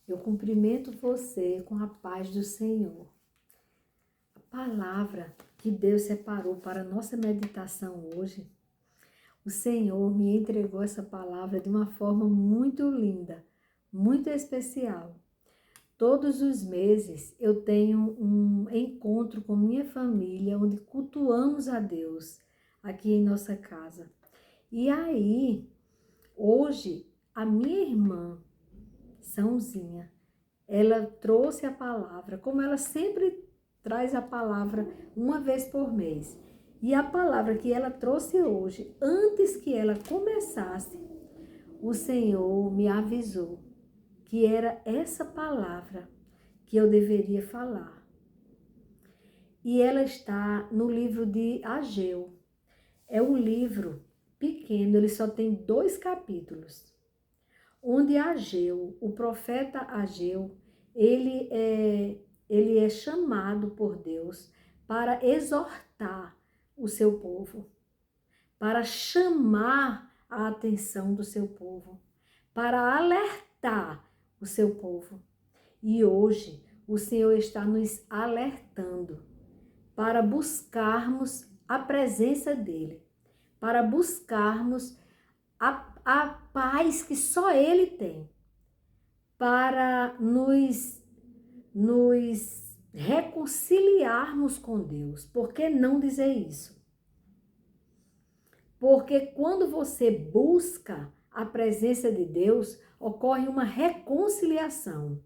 Eu cumprimento você com a paz do Senhor. A palavra que Deus separou para a nossa meditação hoje, o Senhor me entregou essa palavra de uma forma muito linda, muito especial. Todos os meses eu tenho um encontro com minha família, onde cultuamos a Deus aqui em nossa casa. E aí, hoje, a minha irmã, Sãozinha, ela trouxe a palavra, como ela sempre traz a palavra uma vez por mês. E a palavra que ela trouxe hoje, antes que ela começasse, o Senhor me avisou que era essa palavra que eu deveria falar. E ela está no livro de Ageu. É um livro pequeno, ele só tem 2 capítulos. Onde Ageu, o profeta Ageu, ele é chamado por Deus para exortar o seu povo, para chamar a atenção do seu povo, para alertar o seu povo. E hoje o Senhor está nos alertando para buscarmos a presença dele, para buscarmos a paz que só Ele tem, para nos reconciliarmos com Deus. Por que não dizer isso? Porque quando você busca a presença de Deus, ocorre uma reconciliação.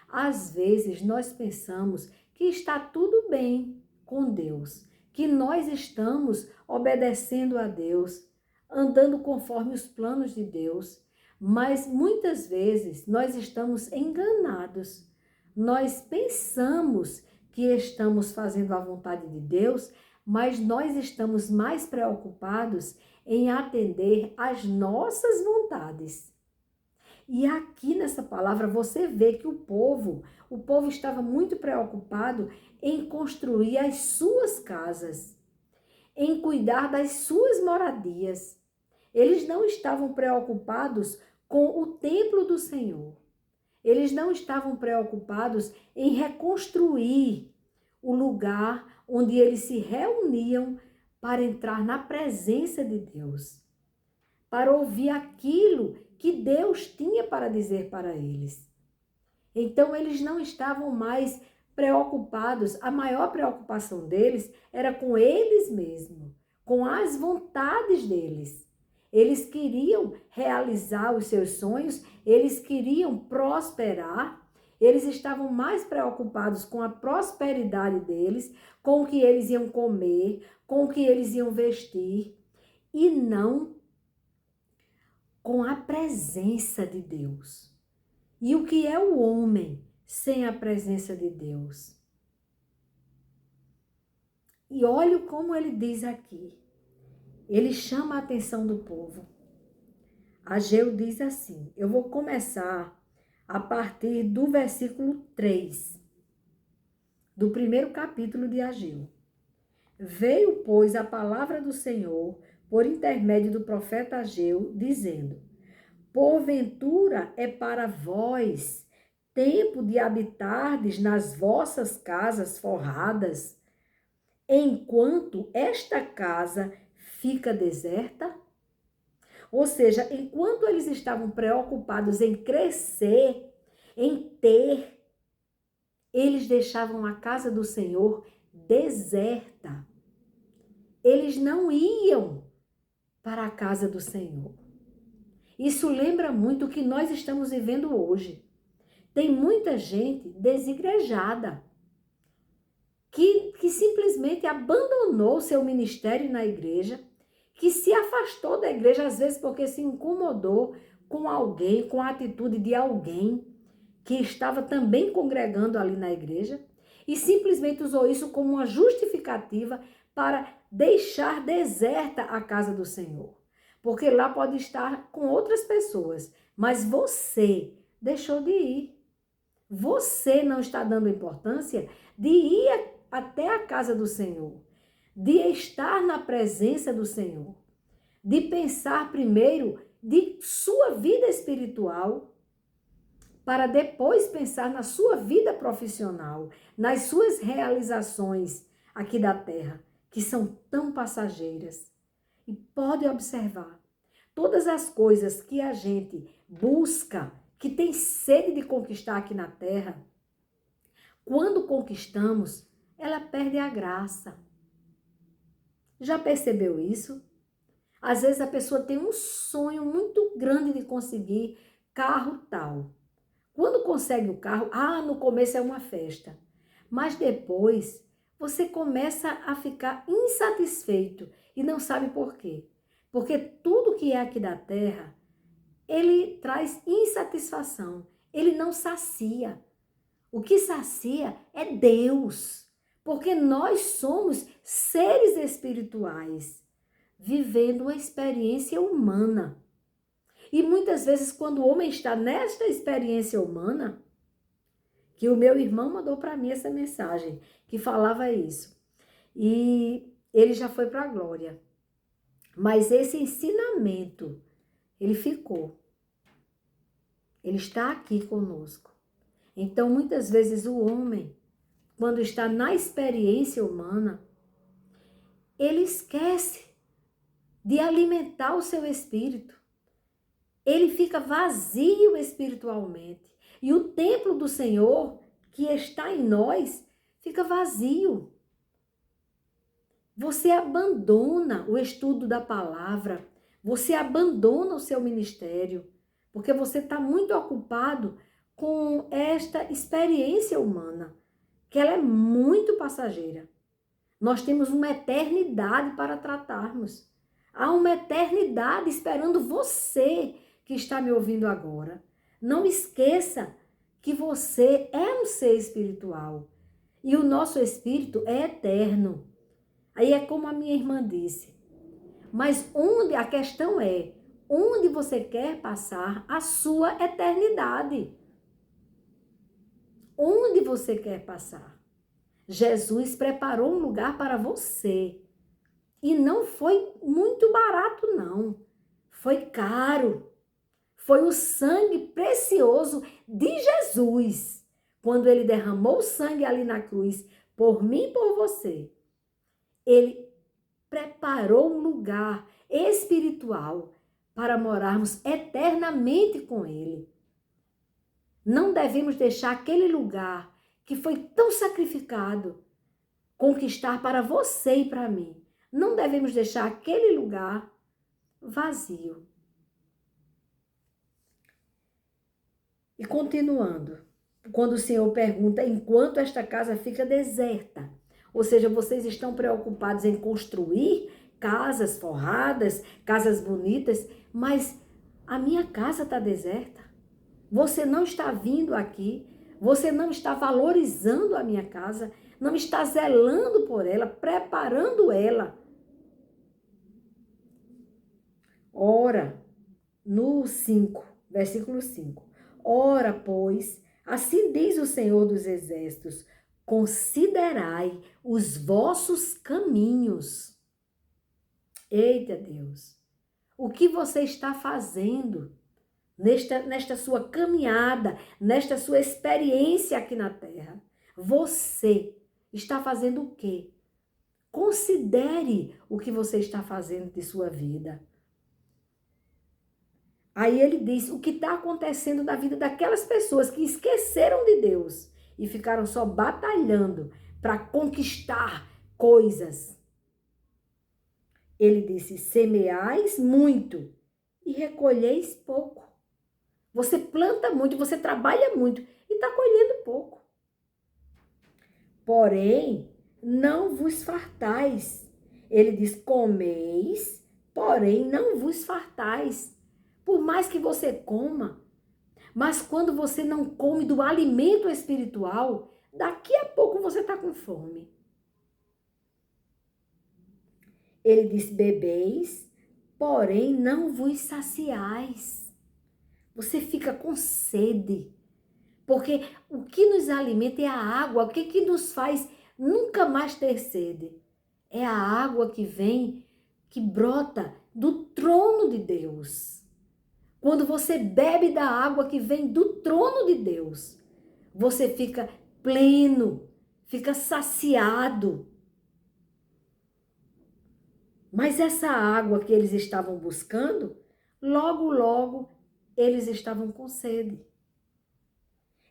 Às vezes nós pensamos que está tudo bem com Deus, que nós estamos obedecendo a Deus, andando conforme os planos de Deus, mas muitas vezes nós estamos enganados. Nós pensamos que estamos fazendo a vontade de Deus, mas nós estamos mais preocupados em atender às nossas vontades. E aqui nessa palavra você vê que o povo estava muito preocupado em construir as suas casas, em cuidar das suas moradias. Eles não estavam preocupados com o templo do Senhor. Eles não estavam preocupados em reconstruir o lugar onde eles se reuniam para entrar na presença de Deus, para ouvir aquilo que Deus tinha para dizer para eles. Então, eles não estavam mais preocupados, a maior preocupação deles era com eles mesmos, com as vontades deles. Eles queriam realizar os seus sonhos, eles queriam prosperar, eles estavam mais preocupados com a prosperidade deles, com o que eles iam comer, com o que eles iam vestir, e não com a presença de Deus. E o que é o homem sem a presença de Deus? E olha como ele diz aqui. Ele chama a atenção do povo. Ageu diz assim, eu vou começar a partir do versículo 3, do primeiro capítulo de Ageu. Veio, pois, a palavra do Senhor por intermédio do profeta Ageu, dizendo, porventura é para vós tempo de habitardes nas vossas casas forradas, enquanto esta casa fica deserta? Ou seja, enquanto eles estavam preocupados em crescer, em ter, eles deixavam a casa do Senhor deserta. Eles não iam para a casa do Senhor. Isso lembra muito o que nós estamos vivendo hoje. Tem muita gente desigrejada, que simplesmente abandonou seu ministério na igreja, que se afastou da igreja, às vezes porque se incomodou com alguém, com a atitude de alguém que estava também congregando ali na igreja, e simplesmente usou isso como uma justificativa para deixar deserta a casa do Senhor. Porque lá pode estar com outras pessoas, mas você deixou de ir. Você não está dando importância de ir até a casa do Senhor, de estar na presença do Senhor, de pensar primeiro de sua vida espiritual para depois pensar na sua vida profissional, nas suas realizações aqui da terra, que são tão passageiras. E pode observar, todas as coisas que a gente busca, que tem sede de conquistar aqui na terra, quando conquistamos, ela perde a graça. Já percebeu isso? Às vezes a pessoa tem um sonho muito grande de conseguir carro tal. Quando consegue o carro, no começo é uma festa. Mas depois você começa a ficar insatisfeito e não sabe por quê. Porque tudo que é aqui da terra, ele traz insatisfação. Ele não sacia. O que sacia é Deus. Porque nós somos seres espirituais, vivendo uma experiência humana. E muitas vezes, quando o homem está nesta experiência humana, que o meu irmão mandou para mim essa mensagem, que falava isso. E ele já foi para a glória. Mas esse ensinamento, ele ficou. Ele está aqui conosco. Então, muitas vezes, o homem, quando está na experiência humana, ele esquece de alimentar o seu espírito. Ele fica vazio espiritualmente. E o templo do Senhor, que está em nós, fica vazio. Você abandona o estudo da palavra, você abandona o seu ministério, porque você está muito ocupado com esta experiência humana, que ela é muito passageira. Nós temos uma eternidade para tratarmos. Há uma eternidade esperando você que está me ouvindo agora. Não esqueça que você é um ser espiritual e o nosso espírito é eterno. Aí é como a minha irmã disse, mas a questão é, onde você quer passar a sua eternidade? Onde você quer passar? Jesus preparou um lugar para você. E não foi muito barato, não. Foi caro. Foi o sangue precioso de Jesus. Quando ele derramou o sangue ali na cruz, por mim e por você, ele preparou um lugar espiritual para morarmos eternamente com ele. Não devemos deixar aquele lugar que foi tão sacrificado conquistar para você e para mim. Não devemos deixar aquele lugar vazio. E continuando, quando o Senhor pergunta, enquanto esta casa fica deserta, ou seja, vocês estão preocupados em construir casas forradas, casas bonitas, mas a minha casa está deserta. Você não está vindo aqui, você não está valorizando a minha casa, não está zelando por ela, preparando ela. Ora, no 5, versículo 5. Ora, pois, assim diz o Senhor dos Exércitos, considerai os vossos caminhos. Eita Deus, o que você está fazendo nesta sua caminhada, nesta sua experiência aqui na terra? Você está fazendo o quê? Considere o que você está fazendo de sua vida. Aí ele diz o que está acontecendo na vida daquelas pessoas que esqueceram de Deus e ficaram só batalhando para conquistar coisas. Ele disse, semeais muito e recolheis pouco. Você planta muito, você trabalha muito e está colhendo pouco. Porém, não vos fartais. Ele diz, comeis, porém não vos fartais. Por mais que você coma, mas quando você não come do alimento espiritual, daqui a pouco você está com fome. Ele diz, bebeis, porém não vos saciais. Você fica com sede. Porque o que nos alimenta é a água. O que nos faz nunca mais ter sede? É a água que vem, que brota do trono de Deus. Quando você bebe da água que vem do trono de Deus, você fica pleno, fica saciado. Mas essa água que eles estavam buscando, logo, logo, eles estavam com sede.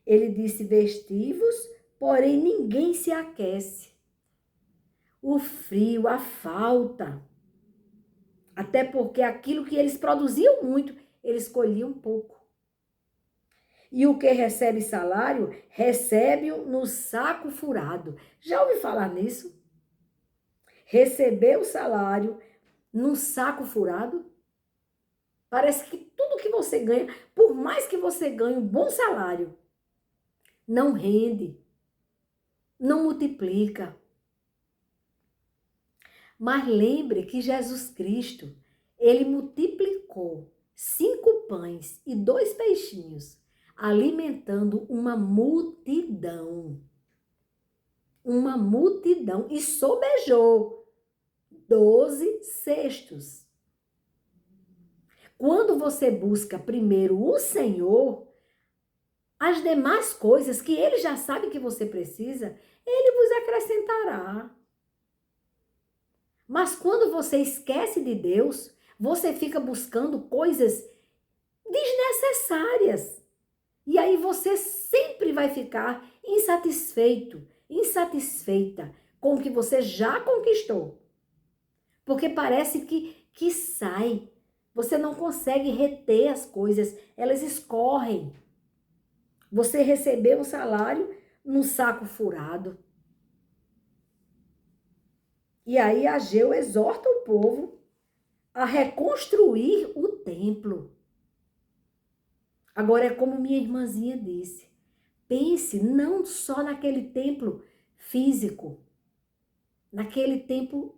Ele disse: vestivos, porém ninguém se aquece. O frio, a falta. Até porque aquilo que eles produziam muito, eles colhiam pouco. E o que recebe salário, recebe-o no saco furado. Já ouviu falar nisso? Receber o salário no saco furado? Parece que tudo que você ganha, por mais que você ganhe um bom salário, não rende, não multiplica. Mas lembre que Jesus Cristo, ele multiplicou 5 pães e 2 peixinhos, alimentando uma multidão. Uma multidão. E sobejou 12 cestos. Quando você busca primeiro o Senhor, as demais coisas que ele já sabe que você precisa, ele vos acrescentará. Mas quando você esquece de Deus, você fica buscando coisas desnecessárias. E aí você sempre vai ficar insatisfeito, insatisfeita com o que você já conquistou. Porque parece que sai. Você não consegue reter as coisas, elas escorrem. Você recebeu um salário num saco furado. E aí Ageu exorta o povo a reconstruir o templo. Agora é como minha irmãzinha disse. Pense não só naquele templo físico, naquele templo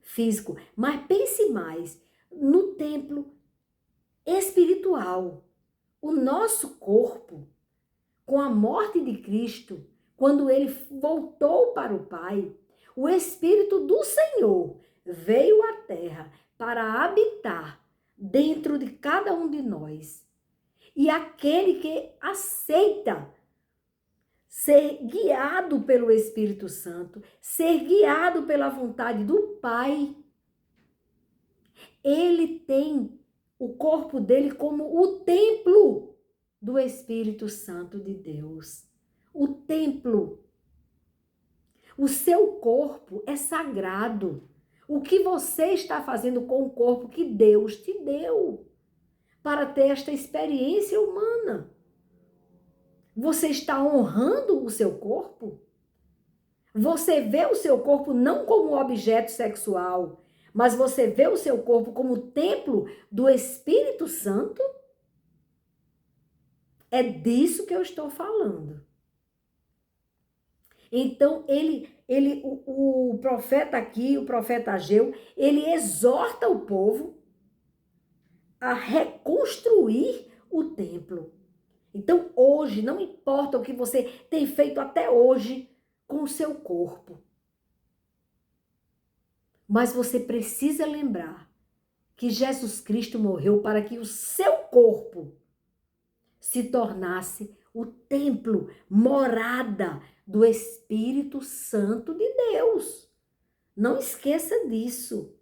físico, mas pense mais no templo espiritual. O nosso corpo, com a morte de Cristo, quando ele voltou para o Pai, o Espírito do Senhor veio à terra para habitar dentro de cada um de nós. E aquele que aceita ser guiado pelo Espírito Santo, ser guiado pela vontade do Pai, ele tem o corpo dele como o templo do Espírito Santo de Deus. O templo. O seu corpo é sagrado. O que você está fazendo com o corpo que Deus te deu para ter esta experiência humana? Você está honrando o seu corpo? Você vê o seu corpo não como um objeto sexual, mas você vê o seu corpo como templo do Espírito Santo? É disso que eu estou falando. Então, o profeta aqui, o profeta Ageu, ele exorta o povo a reconstruir o templo. Então, hoje, não importa o que você tem feito até hoje com o seu corpo, mas você precisa lembrar que Jesus Cristo morreu para que o seu corpo se tornasse o templo, morada do Espírito Santo de Deus. Não esqueça disso.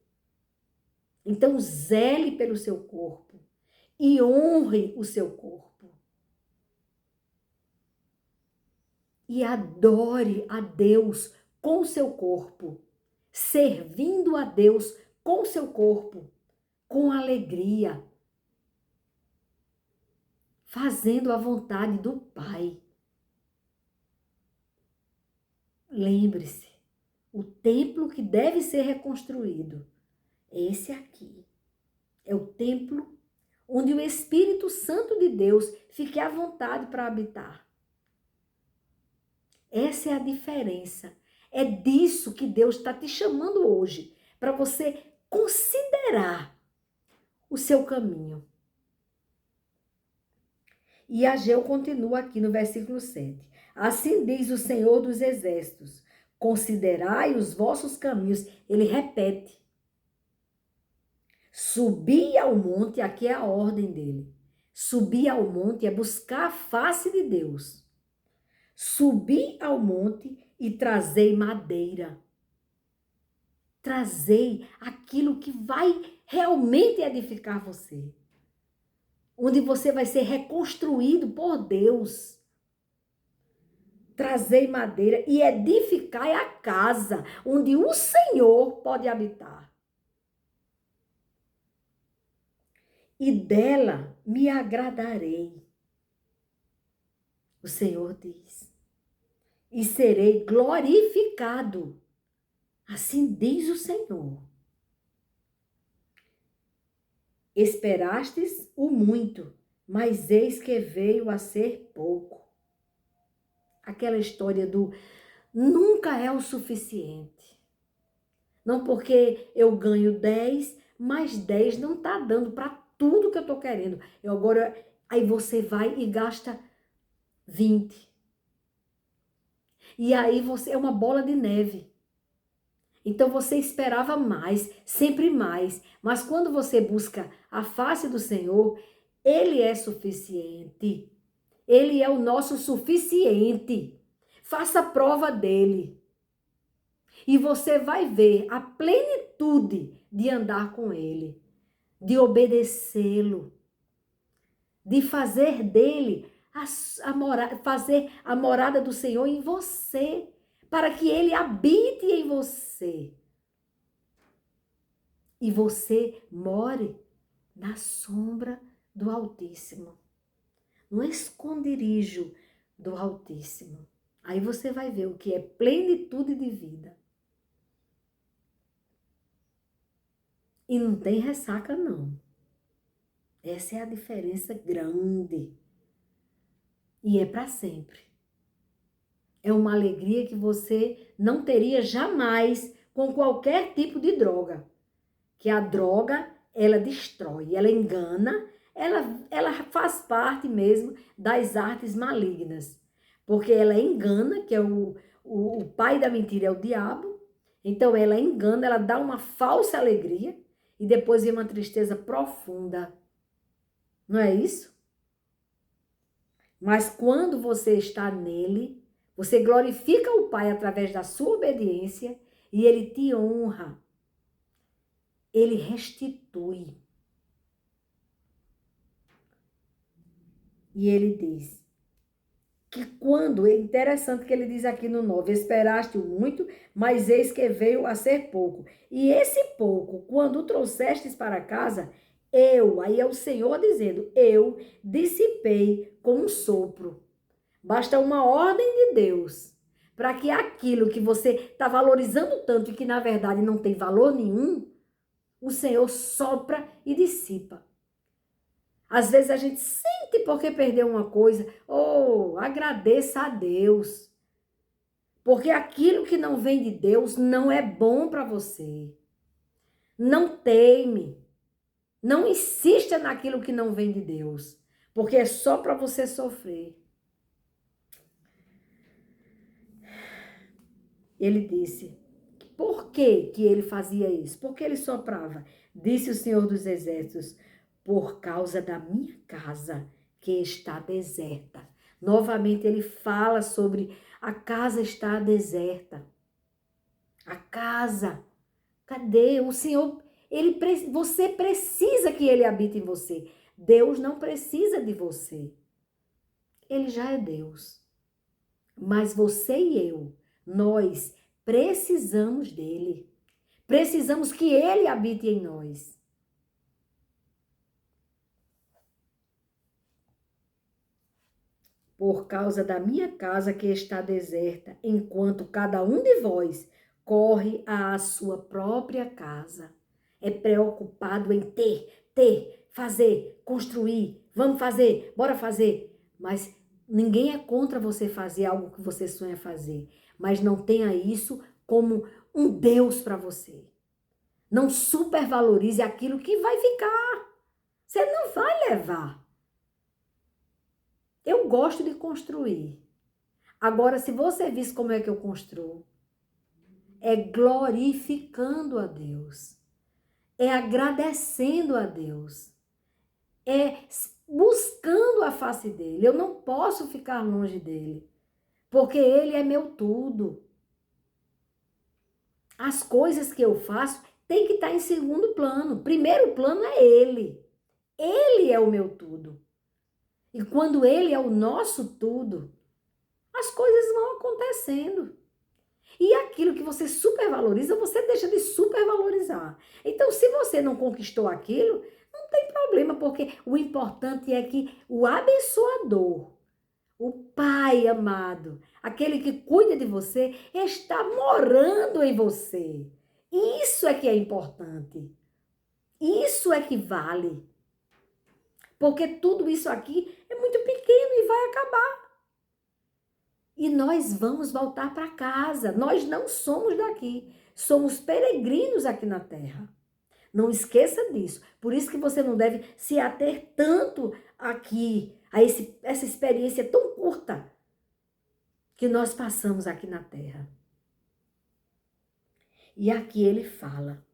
Então, zele pelo seu corpo e honre o seu corpo. E adore a Deus com o seu corpo, servindo a Deus com o seu corpo, com alegria, fazendo a vontade do Pai. Lembre-se, o templo que deve ser reconstruído, esse aqui, é o templo onde o Espírito Santo de Deus fique à vontade para habitar. Essa é a diferença. É disso que Deus está te chamando hoje, para você considerar o seu caminho. E Ageu continua aqui no versículo 7. Assim diz o Senhor dos Exércitos, considerai os vossos caminhos. Ele repete. Subir ao monte, aqui é a ordem dele. Subir ao monte é buscar a face de Deus. Subir ao monte e trazei madeira. Trazei aquilo que vai realmente edificar você. Onde você vai ser reconstruído por Deus. Trazei madeira e edificai a casa onde o Senhor pode habitar. E dela me agradarei. O Senhor diz. E serei glorificado. Assim diz o Senhor. Esperastes o muito, mas eis que veio a ser pouco. Aquela história do nunca é o suficiente. Não porque eu ganho 10, mas 10 não está dando para tudo que eu estou querendo. Aí você vai e gasta 20. E aí você é uma bola de neve. Então você esperava mais, sempre mais. Mas quando você busca a face do Senhor, Ele é suficiente. Ele é o nosso suficiente. Faça prova dele. E você vai ver a plenitude de andar com Ele, de obedecê-lo, de fazer dele fazer a morada do Senhor em você, para que Ele habite em você. E você more na sombra do Altíssimo, no esconderijo do Altíssimo. Aí você vai ver o que é plenitude de vida. E não tem ressaca, não. Essa é a diferença grande. E é para sempre. É uma alegria que você não teria jamais com qualquer tipo de droga. Que a droga, ela destrói, ela engana, ela faz parte mesmo das artes malignas. Porque ela engana, que é o pai da mentira é o diabo. Então ela engana, ela dá uma falsa alegria e depois vem uma tristeza profunda. Não é isso? Mas quando você está nele, você glorifica o Pai através da sua obediência e ele te honra. Ele restitui. E ele diz que quando, é interessante que ele diz aqui no 9, esperaste-o muito, mas eis que veio a ser pouco. E esse pouco, quando o trouxestes para casa, aí é o Senhor dizendo, eu dissipei com um sopro. Basta uma ordem de Deus para que aquilo que você está valorizando tanto e que na verdade não tem valor nenhum, o Senhor sopra e dissipa. Às vezes a gente sente porque perdeu uma coisa. Agradeça a Deus. Porque aquilo que não vem de Deus não é bom para você. Não teime. Não insista naquilo que não vem de Deus. Porque é só para você sofrer. Ele disse, por que ele fazia isso? Por que ele soprava? Disse o Senhor dos Exércitos, por causa da minha casa que está deserta. Novamente ele fala sobre a casa está deserta. A casa, cadê? O Senhor, você precisa que ele habite em você. Deus não precisa de você. Ele já é Deus. Mas você e eu, nós precisamos dele. Precisamos que ele habite em nós. Por causa da minha casa que está deserta, enquanto cada um de vós corre à sua própria casa. É preocupado em ter, fazer, construir, vamos fazer, bora fazer. Mas ninguém é contra você fazer algo que você sonha fazer. Mas não tenha isso como um Deus para você. Não supervalorize aquilo que vai ficar. Você não vai levar. Eu gosto de construir. Agora, se você visse como é que eu construo, é glorificando a Deus. é agradecendo a Deus, é buscando a face dele. Eu não posso ficar longe dele, porque ele é meu tudo. As coisas que eu faço têm que estar em segundo plano. Primeiro plano é ele. Ele é o meu tudo. E quando ele é o nosso tudo, as coisas vão acontecendo. E aquilo que você supervaloriza, você deixa de supervalorizar. Então, se você não conquistou aquilo, não tem problema, porque o importante é que o abençoador, o Pai amado, aquele que cuida de você, está morando em você. Isso é que é importante. Isso é que vale. Porque tudo isso aqui é muito pequeno e vai acabar. E nós vamos voltar para casa. Nós não somos daqui. Somos peregrinos aqui na terra. Não esqueça disso. Por isso que você não deve se ater tanto aqui, a essa experiência tão curta que nós passamos aqui na terra. E aqui ele fala.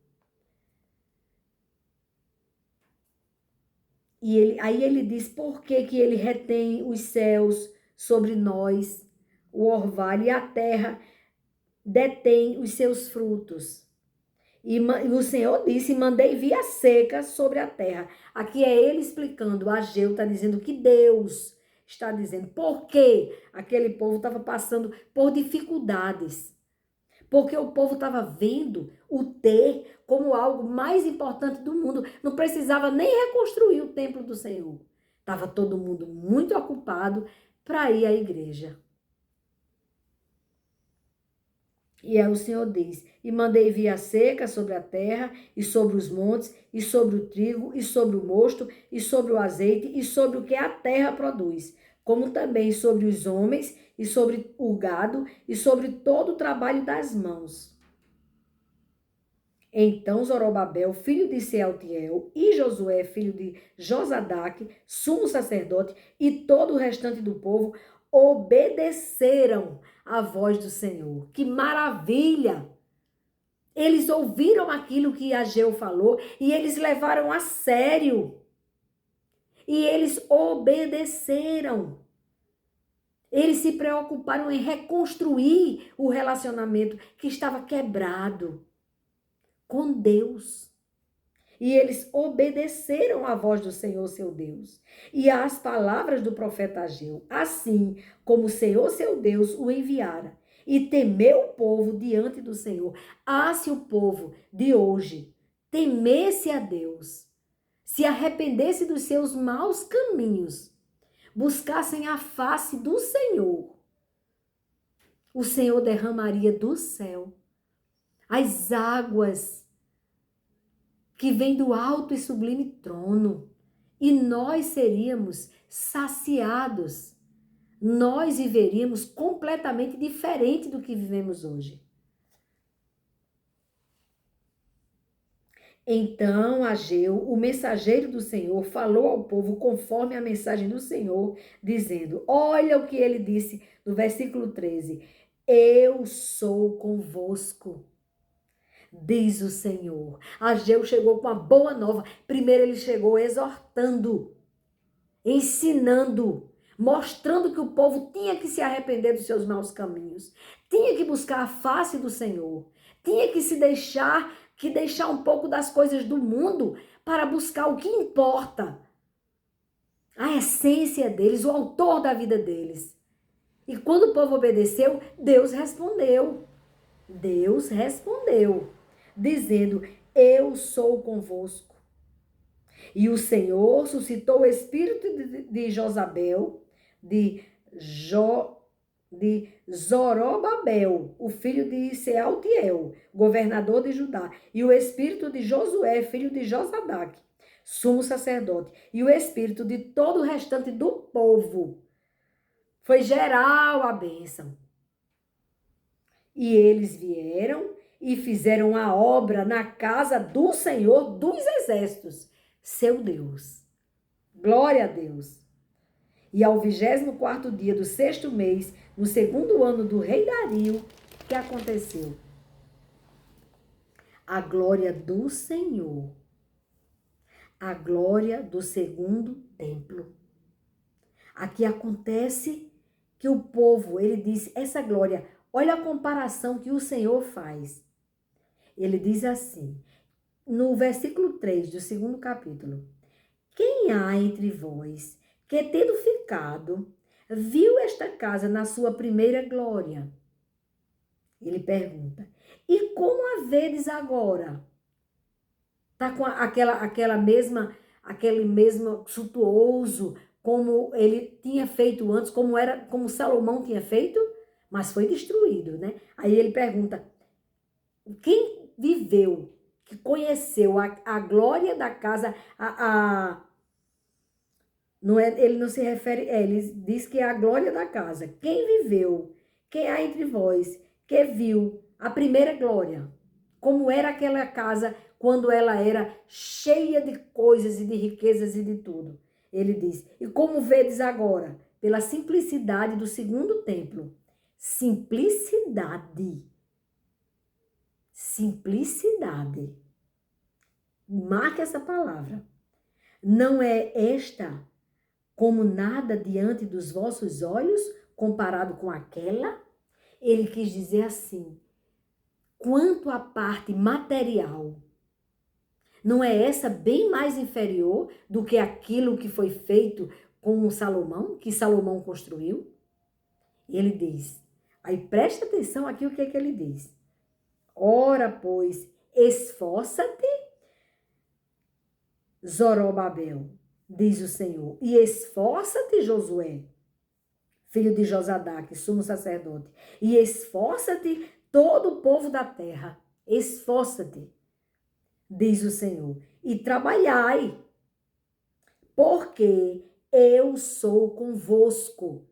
Aí ele diz por que ele retém os céus sobre nós, o orvalho, e a terra detém os seus frutos. E o Senhor disse, mandei vir a seca sobre a terra. Aqui é ele explicando, Ageu está dizendo que Deus está dizendo. Por que aquele povo estava passando por dificuldades? Porque o povo estava vendo o ter como algo mais importante do mundo. Não precisava nem reconstruir o templo do Senhor. Estava todo mundo muito ocupado para ir à igreja. E aí o Senhor diz, e mandei vir a seca sobre a terra, e sobre os montes, e sobre o trigo, e sobre o mosto, e sobre o azeite, e sobre o que a terra produz, como também sobre os homens, e sobre o gado, e sobre todo o trabalho das mãos. Então Zorobabel, filho de Sealtiel, e Josué, filho de Josadaque, sumo sacerdote, e todo o restante do povo, obedeceram à voz do Senhor. Que maravilha! Eles ouviram aquilo que Ageu falou e eles levaram a sério. E eles obedeceram. Eles se preocuparam em reconstruir o relacionamento que estava quebrado com Deus. E eles obedeceram à voz do Senhor, seu Deus, e às palavras do profeta Ageu, assim como o Senhor, seu Deus, o enviara. E temeu o povo diante do Senhor. Se o povo de hoje temesse a Deus, se arrependesse dos seus maus caminhos, buscassem a face do Senhor, o Senhor derramaria do céu as águas que vem do alto e sublime trono, e nós seríamos saciados. Nós viveríamos completamente diferente do que vivemos hoje. Então Ageu, o mensageiro do Senhor, falou ao povo conforme a mensagem do Senhor, dizendo, olha o que ele disse no versículo 13, eu sou convosco, diz o Senhor. Ageu chegou com a boa nova. Primeiro ele chegou exortando, ensinando, mostrando que o povo tinha que se arrepender dos seus maus caminhos, tinha que buscar a face do Senhor, tinha que deixar um pouco das coisas do mundo para buscar o que importa, a essência deles, o autor da vida deles. E quando o povo obedeceu, Deus respondeu. Deus respondeu, dizendo, eu sou convosco. E o Senhor suscitou o espírito de Josabel, de Zorobabel, o filho de Sealtiel, governador de Judá, e o espírito de Josué, filho de Josadaque, sumo sacerdote, e o espírito de todo o restante do povo. Foi geral a bênção. E eles vieram e fizeram a obra na casa do Senhor dos Exércitos, seu Deus. Glória a Deus. E ao 24º dia do 6º mês, no 2º ano do rei Dario, que aconteceu? A glória do Senhor, a glória do segundo templo. Aqui acontece que o povo, ele diz, essa glória, olha a comparação que o Senhor faz. Ele diz assim, no versículo 3 do segundo capítulo: quem há entre vós que, tendo ficado, viu esta casa na sua primeira glória? Ele pergunta. E como a vedes agora? Tá com aquele mesmo suntuoso, como ele tinha feito antes, como Salomão tinha feito, mas foi destruído, né? Aí ele pergunta, quem viveu, que conheceu a glória da casa, não é, ele não se refere, ele diz que é a glória da casa. Quem viveu, quem há entre vós, que viu a primeira glória, como era aquela casa quando ela era cheia de coisas e de riquezas e de tudo. Ele diz, e como vedes agora, pela simplicidade do segundo templo. Simplicidade. Simplicidade. Marque essa palavra. Não é esta como nada diante dos vossos olhos, comparado com aquela? Ele quis dizer assim, quanto à parte material, não é essa bem mais inferior do que aquilo que foi feito com Salomão, que Salomão construiu? Ele diz, aí presta atenção aqui o que é que ele diz. Ora, pois, esforça-te, Zorobabel, diz o Senhor, e esforça-te, Josué, filho de Josadaque, sumo sacerdote, e esforça-te todo o povo da terra, esforça-te, diz o Senhor, e trabalhai, porque eu sou convosco,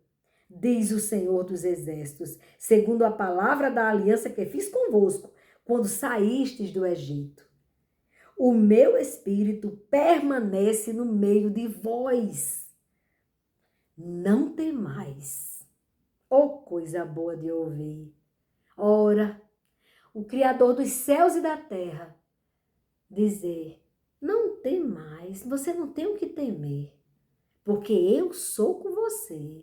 diz o Senhor dos exércitos, segundo a palavra da aliança que fiz convosco, quando saístes do Egito. O meu espírito permanece no meio de vós. Não temais. Oh, coisa boa de ouvir. Ora, o Criador dos céus e da terra dizer, não temais, você não tem o que temer, porque eu sou com você.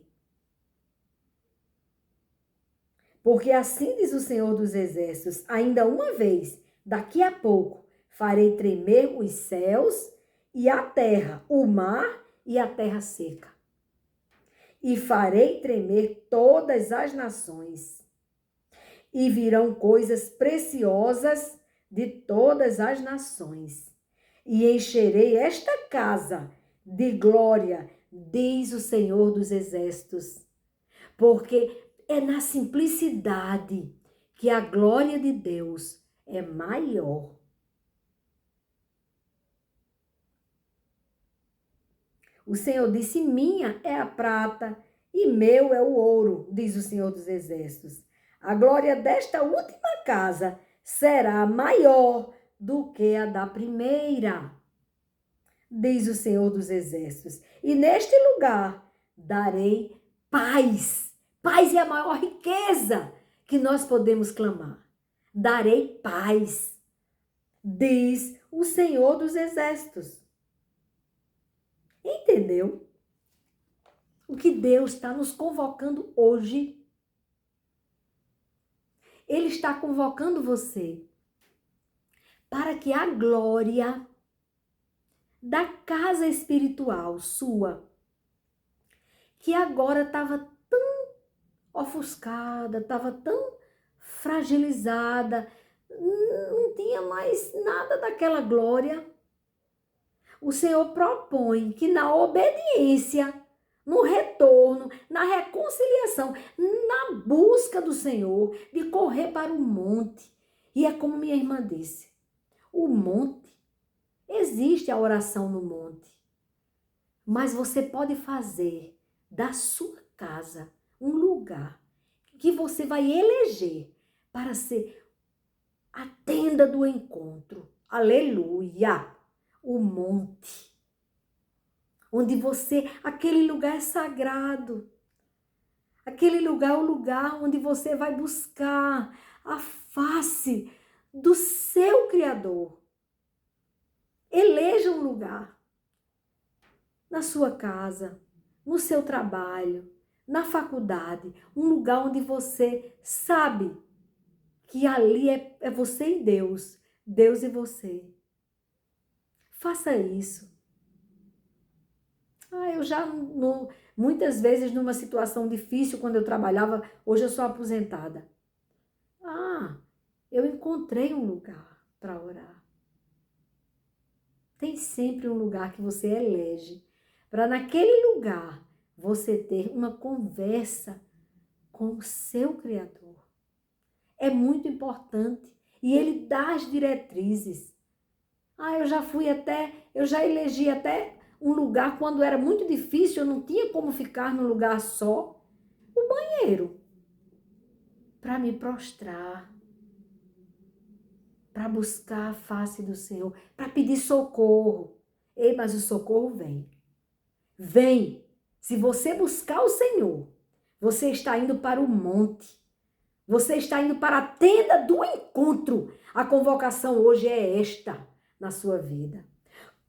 Porque assim diz o Senhor dos exércitos, ainda uma vez, daqui a pouco, farei tremer os céus e a terra, o mar e a terra seca. E farei tremer todas as nações. E virão coisas preciosas de todas as nações. E encherei esta casa de glória, diz o Senhor dos exércitos. Porque é na simplicidade que a glória de Deus é maior. O Senhor disse, minha é a prata e meu é o ouro, diz o Senhor dos exércitos. A glória desta última casa será maior do que a da primeira, diz o Senhor dos exércitos. E neste lugar darei paz. Paz é a maior riqueza que nós podemos clamar. Darei paz, diz o Senhor dos exércitos. Entendeu? O que Deus está nos convocando hoje. Ele está convocando você para que a glória da casa espiritual sua, que agora estava tão ofuscada, estava tão fragilizada, não tinha mais nada daquela glória. O Senhor propõe que na obediência, no retorno, na reconciliação, na busca do Senhor, de correr para o monte. E é como minha irmã disse, o monte, existe a oração no monte, mas você pode fazer da sua casa um lugar que você vai eleger para ser a tenda do encontro. Aleluia! O monte, onde você, aquele lugar sagrado, aquele lugar é o lugar onde você vai buscar a face do seu Criador. Eleja um lugar na sua casa, no seu trabalho, na faculdade, um lugar onde você sabe que ali é você e Deus, Deus e você. Faça isso. Eu já, muitas vezes, numa situação difícil, quando eu trabalhava, hoje eu sou aposentada. Eu encontrei um lugar para orar. Tem sempre um lugar que você elege, para naquele lugar você ter uma conversa com o seu Criador. É muito importante. E ele dá as diretrizes. Eu já elegi até um lugar quando era muito difícil, eu não tinha como ficar num lugar só, o banheiro, para me prostrar, para buscar a face do Senhor, para pedir socorro. Mas o socorro vem. Vem. Se você buscar o Senhor, você está indo para o monte. Você está indo para a tenda do encontro. A convocação hoje é esta na sua vida.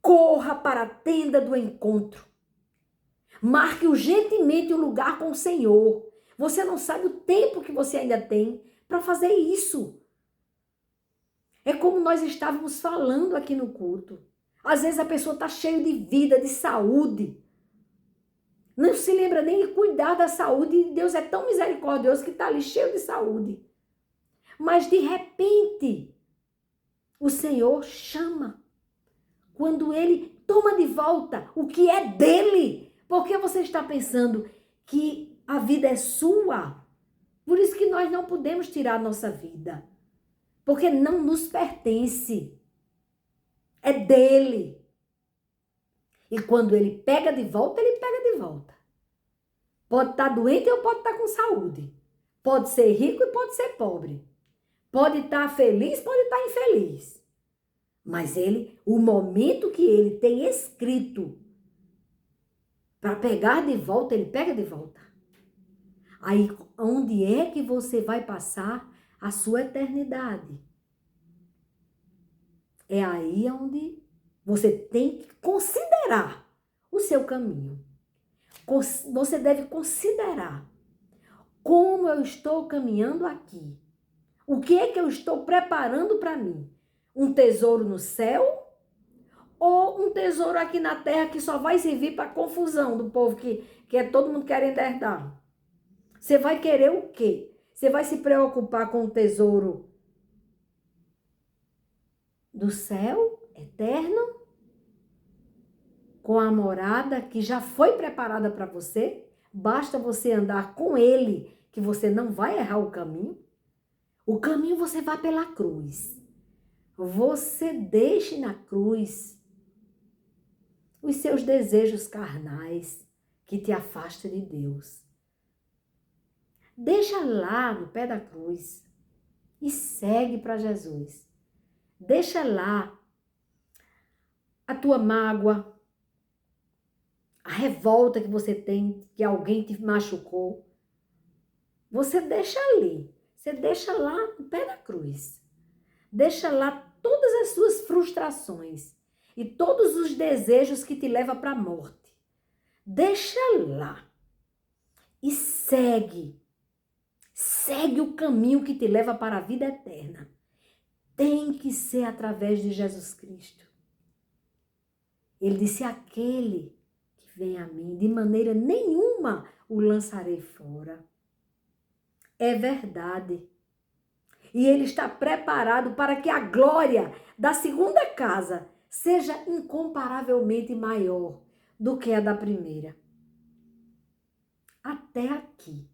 Corra para a tenda do encontro. Marque urgentemente um lugar com o Senhor. Você não sabe o tempo que você ainda tem para fazer isso. É como nós estávamos falando aqui no culto. Às vezes a pessoa está cheia de vida, de saúde. Não se lembra nem de cuidar da saúde. E Deus é tão misericordioso que está ali cheio de saúde. Mas de repente, o Senhor chama. Quando ele toma de volta o que é dele. Porque você está pensando que a vida é sua. Por isso que nós não podemos tirar a nossa vida. Porque não nos pertence. É dele. E quando ele pega de volta, ele pega de volta. Pode estar doente ou pode estar com saúde. Pode ser rico e pode ser pobre. Pode estar feliz, pode estar infeliz. Mas o momento que ele tem escrito para pegar de volta, ele pega de volta. Aí, onde é que você vai passar a sua eternidade? É aí onde você tem que considerar o seu caminho. Você deve considerar como eu estou caminhando aqui. O que é que eu estou preparando para mim? Um tesouro no céu ou um tesouro aqui na terra que só vai servir para confusão do povo que é todo mundo querendo herdar? Você vai querer o quê? Você vai se preocupar com o tesouro do céu eterno? Com a morada que já foi preparada para você? Basta você andar com ele, que você não vai errar o caminho. O caminho você vai pela cruz. Você deixe na cruz os seus desejos carnais que te afastam de Deus. Deixa lá no pé da cruz e segue para Jesus. Deixa lá a tua mágoa, a revolta que você tem, que alguém te machucou. Você deixa ali. Você deixa lá no pé da cruz. Deixa lá todas as suas frustrações e todos os desejos que te levam para a morte. Deixa lá e segue. Segue o caminho que te leva para a vida eterna. Tem que ser através de Jesus Cristo. Ele disse, aquele que vem a mim, de maneira nenhuma o lançarei fora. É verdade. E ele está preparado para que a glória da segunda casa seja incomparavelmente maior do que a da primeira. Até aqui.